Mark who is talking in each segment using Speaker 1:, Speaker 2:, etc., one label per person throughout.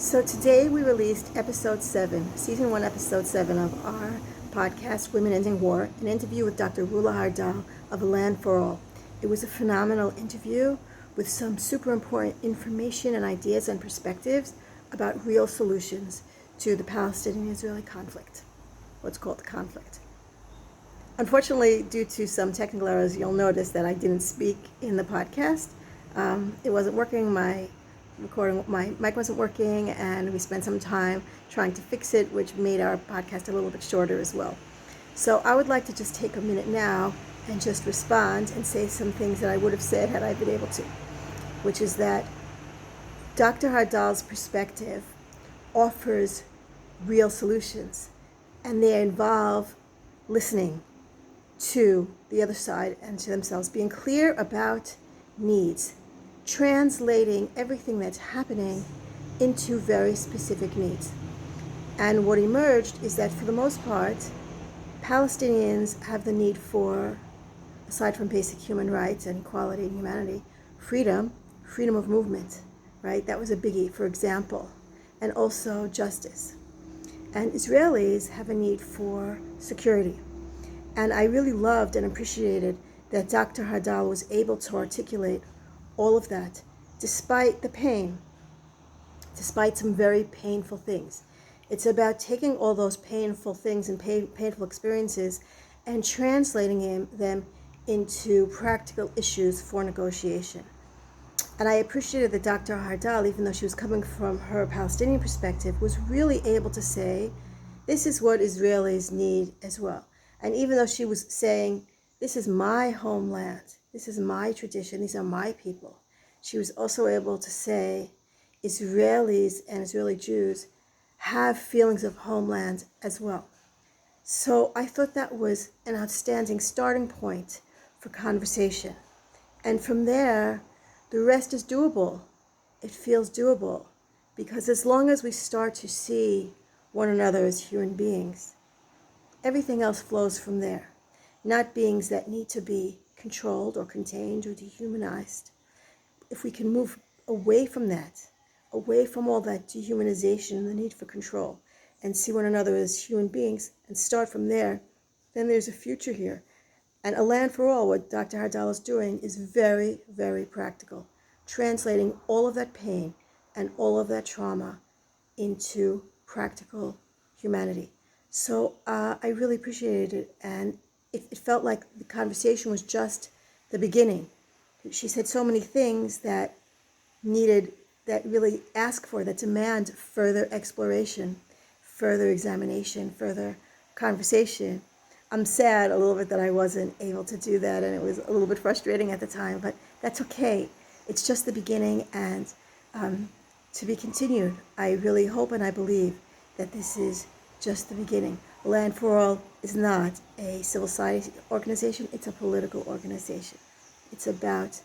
Speaker 1: So today we released episode 7, season 1, episode 7 of our podcast, Women Ending War, an interview with Dr. Rula Hardal of A Land for All. It was a phenomenal interview with some super important information and ideas and perspectives about real solutions to the Palestinian-Israeli conflict, what's called the conflict. Unfortunately, due to some technical errors, you'll notice that I didn't speak in the podcast. It wasn't working, my mic wasn't working, and we spent some time trying to fix it, which made our podcast a little bit shorter as well. So I would like to just take a minute now and just respond and say some things that I would have said had I been able to, which is that Dr. Hardal's perspective offers real solutions, and they involve listening to the other side and to themselves, being clear about needs, translating everything that's happening into very specific needs. And what emerged is that for the most part, Palestinians have the need for, aside from basic human rights and equality and humanity, freedom of movement, right? That was a biggie, for example, and also justice. And Israelis have a need for security. And I really loved and appreciated that Dr. Hardal was able to articulate all of that, despite the pain, despite some very painful things. It's about taking all those painful things and painful experiences and translating them into practical issues for negotiation. And I appreciated that Dr. Hardal, even though she was coming from her Palestinian perspective, was really able to say, this is what Israelis need as well. And even though she was saying, this is my homeland, this is my tradition, these are my people, she was also able to say, Israelis and Israeli Jews have feelings of homeland as well. So I thought that was an outstanding starting point for conversation. And from there, the rest is doable. It feels doable. Because as long as we start to see one another as human beings, everything else flows from there. Not beings that need to be controlled or contained or dehumanized. If we can move away from that, away from all that dehumanization and the need for control, and see one another as human beings and start from there, then there's a future here. And A Land for All, what Dr. Hardal is doing, is very, very practical, translating all of that pain and all of that trauma into practical humanity. So I really appreciated it, and it felt like the conversation was just the beginning. She said so many things that really ask for, that demand further exploration, further examination, further conversation. I'm sad a little bit that I wasn't able to do that, and it was a little bit frustrating at the time, but that's okay. It's just the beginning, and to be continued. I really hope and I believe that this is just the beginning. Land for All is not a civil society organization, it's a political organization. It's about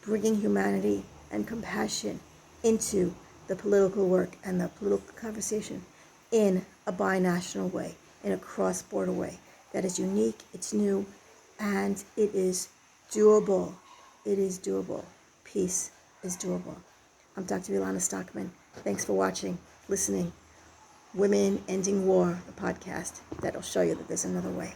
Speaker 1: bringing humanity and compassion into the political work and the political conversation in a binational way, in a cross-border way that is unique, it's new, and it is doable. It is doable. Peace is doable. I'm Dr. Elana Sztokman. Thanks for watching, listening. Women Ending War, the podcast that'll show you that there's another way.